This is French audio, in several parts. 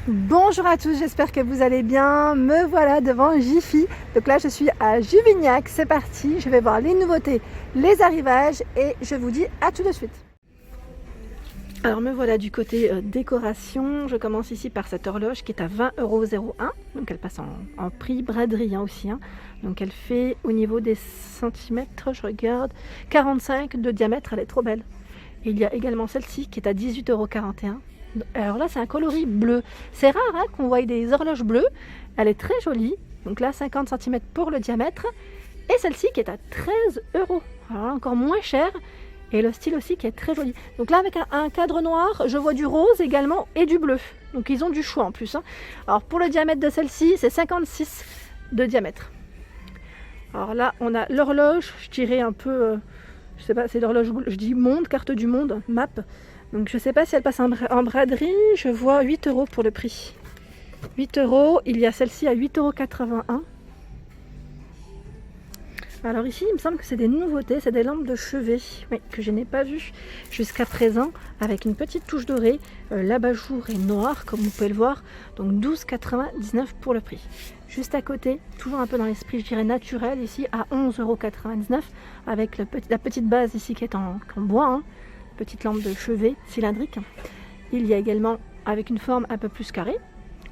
Bonjour à tous, j'espère que vous allez bien. Me voilà devant Jiffy. Donc là je suis à Juvignac, c'est parti. Je vais voir les nouveautés, les arrivages et je vous dis à tout de suite. Alors me voilà du côté décoration. Je commence ici par cette horloge qui est à 20,01 €. Donc elle passe en prix braderie aussi. Donc elle fait au niveau des centimètres, je regarde, 45 de diamètre, elle est trop belle. Et il y a également celle-ci qui est à 18,41 €. Alors là c'est un coloris bleu, c'est rare qu'on voit des horloges bleues, elle est très jolie, donc là 50 cm pour le diamètre, et celle-ci qui est à 13 €, alors là, encore moins cher, et le style aussi qui est très joli. Donc là avec un cadre noir, je vois du rose également et du bleu, donc ils ont du choix en plus. Alors pour le diamètre de celle-ci, c'est 56 de diamètre. Alors là on a l'horloge, je dirais un peu, je sais pas, c'est l'horloge, je dis monde, carte du monde, map. Donc je ne sais pas si elle passe en braderie, je vois 8 € pour le prix. 8 €, il y a celle-ci à 8,81 €. Alors ici, il me semble que c'est des nouveautés, c'est des lampes de chevet, oui, que je n'ai pas vues jusqu'à présent, avec une petite touche dorée. L'abat-jour est noir, comme vous pouvez le voir, donc 12,99 € pour le prix. Juste à côté, toujours un peu dans l'esprit, je dirais naturel, ici à 11,99 €, avec la petite base ici qui est en bois, petite lampe de chevet cylindrique. Il y a également avec une forme un peu plus carrée,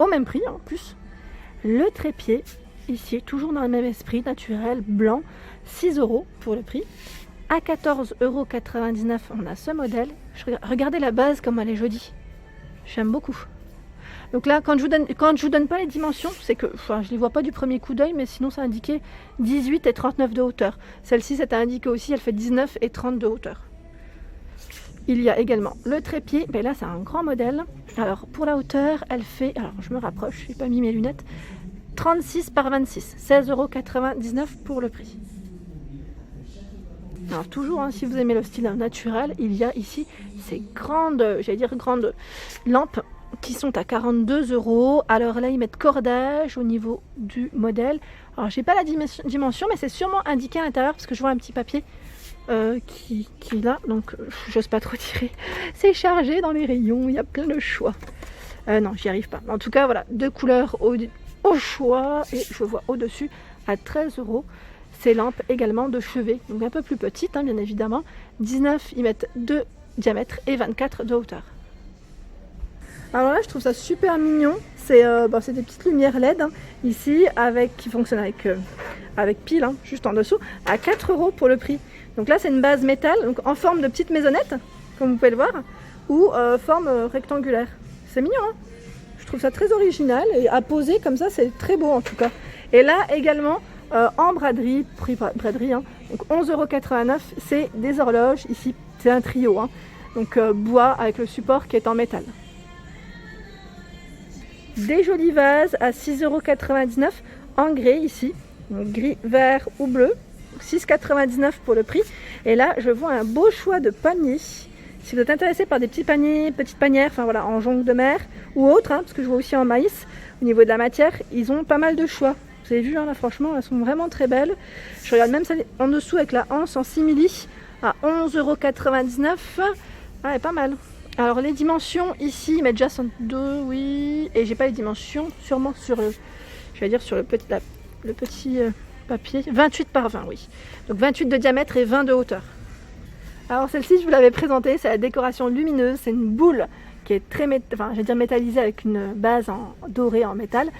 au même prix en plus, le trépied ici, toujours dans le même esprit, naturel, blanc, 6 € pour le prix. À 14,99 € on a ce modèle. Regardez la base comme elle est jolie, j'aime beaucoup. Donc là quand je vous donne pas les dimensions, c'est que je les vois pas du premier coup d'œil, mais sinon ça indiquait 18 et 39 de hauteur. Celle-ci ça t'a indiqué aussi, elle fait 19 et 30 de hauteur. Il y a également le trépied, mais là c'est un grand modèle. Alors pour la hauteur, elle fait, alors je me rapproche, j'ai pas mis mes lunettes, 36 par 26, 16,99 € pour le prix. Alors toujours, si vous aimez le style naturel, il y a ici ces grandes, grandes lampes qui sont à 42 €. Alors là ils mettent cordage au niveau du modèle. Alors j'ai pas la dimension, mais c'est sûrement indiqué à l'intérieur parce que je vois un petit papier qui est là, donc j'ose pas trop tirer. C'est chargé dans les rayons, il y a plein de choix. Non, j'y arrive pas. En tout cas, voilà, deux couleurs au choix, et je vois au-dessus à 13 € ces lampes également de chevet, donc un peu plus petites, bien évidemment. 19, ils mettent 2 diamètres et 24 de hauteur. Alors là, je trouve ça super mignon. C'est des petites lumières LED ici, qui fonctionnent avec pile, juste en dessous, à 4 € pour le prix. Donc là, c'est une base métal, donc en forme de petite maisonnette, comme vous pouvez le voir, ou forme rectangulaire. C'est mignon, Je trouve ça très original, et à poser comme ça, c'est très beau en tout cas. Et là également, en braderie, prix braderie, donc 11,89 €, c'est des horloges, ici c'est un trio, donc bois avec le support qui est en métal. Des jolis vases à 6,99 € en grès ici, donc gris, vert ou bleu, 6,99 € pour le prix. Et là je vois un beau choix de paniers. Si vous êtes intéressé par des petits paniers, petites panières, en jonc de mer ou autre, parce que je vois aussi en maïs, au niveau de la matière, ils ont pas mal de choix. Vous avez vu, là franchement, elles sont vraiment très belles. Je regarde même celle en dessous avec la anse en simili à 11,99 €. Ouais, pas mal. Alors les dimensions ici, ils mettent déjà 2, oui, et j'ai pas les dimensions, sûrement sur le petit papier, 28 par 20, oui. Donc 28 de diamètre et 20 de hauteur. Alors celle-ci, je vous l'avais présentée, c'est la décoration lumineuse, c'est une boule qui est très métallisée avec une base en doré en métal,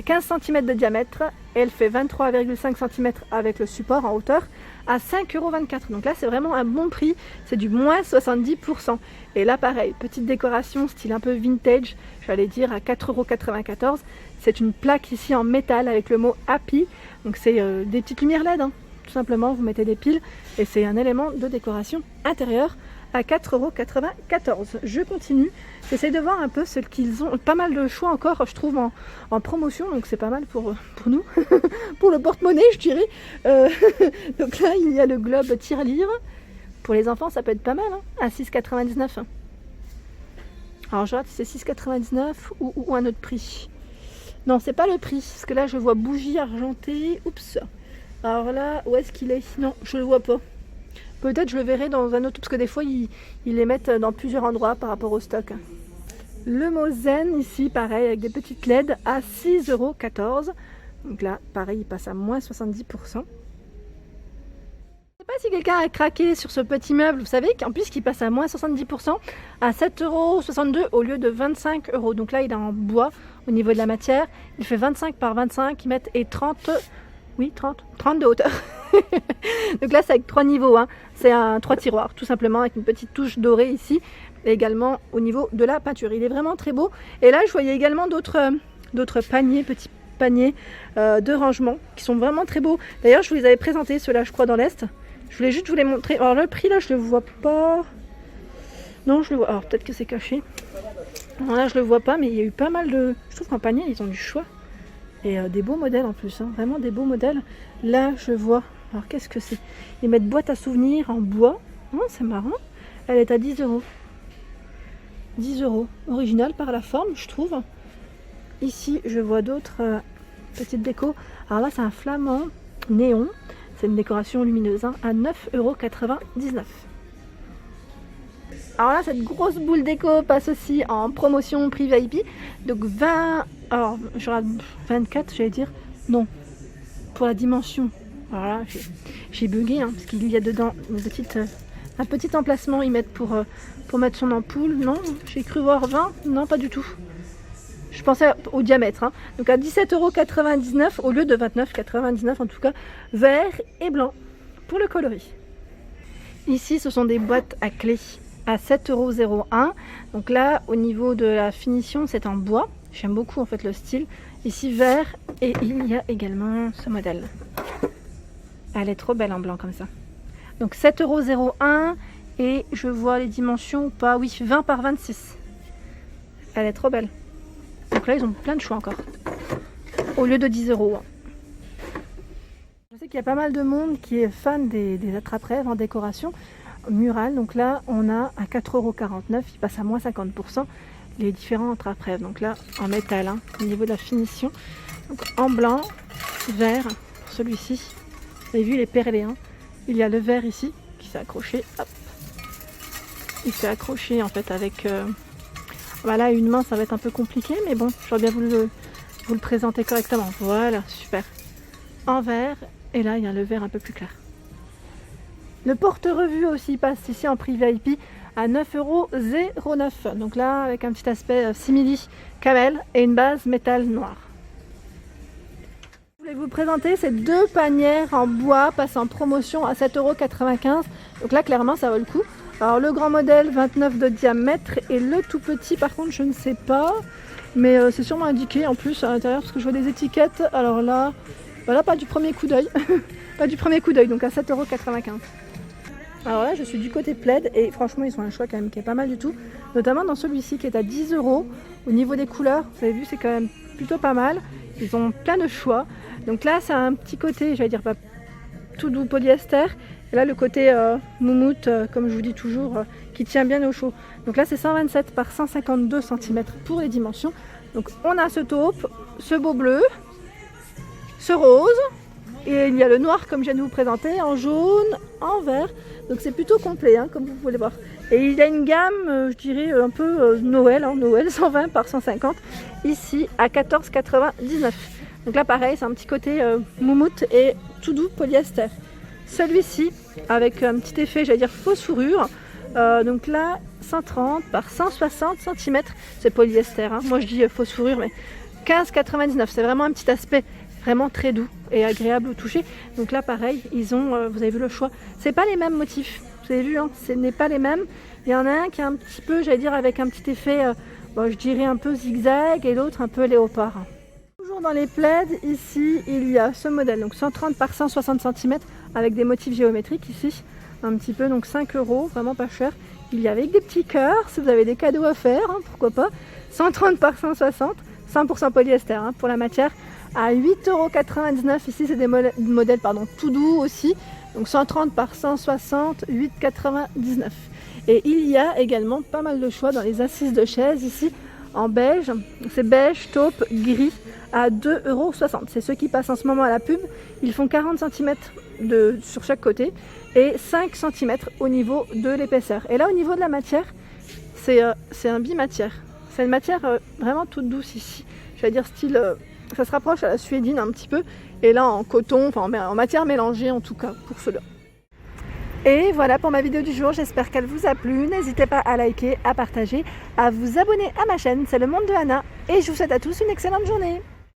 15 cm de diamètre, et elle fait 23,5 cm avec le support en hauteur à 5,24 €. Donc là c'est vraiment un bon prix, c'est du moins 70%. Et là pareil, petite décoration style un peu vintage, j'allais dire à 4,94 €. C'est une plaque ici en métal avec le mot Happy, donc c'est des petites lumières LED, tout simplement, vous mettez des piles et c'est un élément de décoration intérieure à 4,94 €. Je continue, j'essaie de voir un peu ce qu'ils ont, pas mal de choix encore je trouve en promotion, donc c'est pas mal pour nous, pour le porte-monnaie je dirais. Donc là il y a le globe tirelire, pour les enfants ça peut être pas mal, à 6,99 €. Alors je regarde si c'est 6,99 € ou un autre prix. Non, c'est pas le prix, parce que là je vois bougie argentée, oups. Alors là, où est-ce qu'il est? Non, je le vois pas. Peut-être je le verrai dans un autre, parce que des fois ils les mettent dans plusieurs endroits par rapport au stock. Le mot zen ici, pareil, avec des petites LED à 6,14 €. Donc là, pareil, il passe à moins 70%. Je ne sais pas si quelqu'un a craqué sur ce petit meuble, vous savez qu'en plus il passe à moins 70% à 7,62 € au lieu de 25 €. Donc là il est en bois au niveau de la matière, il fait 25 par 25 et 30 de hauteur. Donc là c'est avec 3 niveaux, hein. C'est un 3 tiroirs tout simplement avec une petite touche dorée ici et également au niveau de la peinture. Il est vraiment très beau et là je voyais également d'autres paniers, petits paniers de rangement qui sont vraiment très beaux. D'ailleurs je vous les avais présentés, ceux-là je crois dans l'Est. Je voulais juste vous les montrer. Alors le prix là je le vois pas. Non je le vois. Alors peut-être que c'est caché. Alors là je le vois pas mais il y a eu pas mal de. Je trouve qu'en panier ils ont du choix. Et des beaux modèles en plus. Hein. Vraiment des beaux modèles. Là je vois. Alors qu'est-ce que c'est? Ils mettent boîte à souvenirs en bois. Oh, c'est marrant. Elle est à 10 €. 10 €. Original par la forme je trouve. Ici je vois d'autres petites décos. Alors là c'est un flamand néon. C'est une décoration lumineuse hein, à 9,99 €. Alors là, cette grosse boule déco passe aussi en promotion prix VIP. Donc 20... Alors, j'aurai 24, j'allais dire. Non, pour la dimension. Alors là, j'ai bugué, hein, parce qu'il y a dedans un petit emplacement. Ils mettent pour mettre son ampoule. Non, j'ai cru voir 20. Non, pas du tout. Je pensais au diamètre, hein. Donc à 17,99 € au lieu de 29,99 € en tout cas, vert et blanc pour le coloris. Ici ce sont des boîtes à clés à 7,01 €. Donc là au niveau de la finition c'est en bois, j'aime beaucoup en fait le style. Ici vert et il y a également ce modèle. Elle est trop belle en blanc comme ça. Donc 7,01 € et je vois les dimensions ou pas, oui 20 par 26. Elle est trop belle. Donc là, ils ont plein de choix encore. Au lieu de 10 €. Je sais qu'il y a pas mal de monde qui est fan des attrape-rêves en décoration murale. Donc là, on a à 4,49 €. Il passe à moins 50% les différents attrape-rêves. Donc là, en métal, hein, au niveau de la finition. Donc en blanc, vert, pour celui-ci. Vous avez vu, il est perlé. Hein. Il y a le vert ici qui s'est accroché. Hop. Il s'est accroché en fait avec... Voilà, une main ça va être un peu compliqué, mais bon, j'aurais bien voulu vous le présenter correctement. Voilà, super. En vert, et là il y a le vert un peu plus clair. Le porte-revue aussi passe ici en prix VIP à 9,09 €. Donc là, avec un petit aspect simili camel et une base métal noir. Je voulais vous présenter ces deux panières en bois passent en promotion à 7,95 €. Donc là, clairement, ça vaut le coup. Alors le grand modèle 29 de diamètre et le tout petit par contre je ne sais pas, mais c'est sûrement indiqué en plus à l'intérieur parce que je vois des étiquettes. Alors là, voilà, pas du premier coup d'œil, pas du premier coup d'œil, donc à 7,95 €. Alors là je suis du côté plaid et franchement ils ont un choix quand même qui est pas mal du tout, notamment dans celui-ci qui est à 10 €. Au niveau des couleurs, vous avez vu c'est quand même plutôt pas mal, ils ont plein de choix. Donc là c'est un petit côté, j'allais dire pas tout doux polyester. Et là le côté moumoute, comme je vous dis toujours, qui tient bien au chaud. Donc là c'est 127 par 152 cm pour les dimensions. Donc on a ce taupe, ce beau bleu, ce rose, et il y a le noir comme je viens de vous présenter, en jaune, en vert. Donc c'est plutôt complet hein, comme vous pouvez voir. Et il y a une gamme, je dirais un peu Noël, hein, Noël 120 par 150, ici à 14,99 €. Donc là pareil, c'est un petit côté moumoute et tout doux polyester. Celui-ci avec un petit effet, j'allais dire fausse fourrure. Donc là 130 par 160 cm, c'est polyester. Hein. Moi je dis fausse fourrure, mais 15,99 €. C'est vraiment un petit aspect vraiment très doux et agréable au toucher. Donc là pareil, ils ont, vous avez vu le choix. C'est pas les mêmes motifs. Vous avez vu, hein, ce n'est pas les mêmes. Il y en a un qui est un petit peu, j'allais dire, avec un petit effet, bon, je dirais un peu zigzag et l'autre un peu léopard. Toujours dans les plaids, ici il y a ce modèle, donc 130 par 160 cm avec des motifs géométriques ici, un petit peu, donc 5 €, vraiment pas cher. Il y a avec des petits cœurs, si vous avez des cadeaux à faire, hein, pourquoi pas. 130 par 160, 100% polyester hein, pour la matière, à 8,99 €. Ici c'est des modèles tout doux aussi, donc 130 par 160, 8,99 €. Et il y a également pas mal de choix dans les assises de chaises ici, en beige, c'est beige, taupe, gris à 2,60 €. C'est ceux qui passent en ce moment à la pub. Ils font 40 cm sur chaque côté et 5 cm au niveau de l'épaisseur. Et là au niveau de la matière, c'est un bimatière. C'est une matière vraiment toute douce ici. Je vais dire style, ça se rapproche à la suédine un petit peu. Et là en coton, enfin en matière mélangée en tout cas pour cela. Et voilà pour ma vidéo du jour, j'espère qu'elle vous a plu. N'hésitez pas à liker, à partager, à vous abonner à ma chaîne, c'est le monde de Anna. Et je vous souhaite à tous une excellente journée.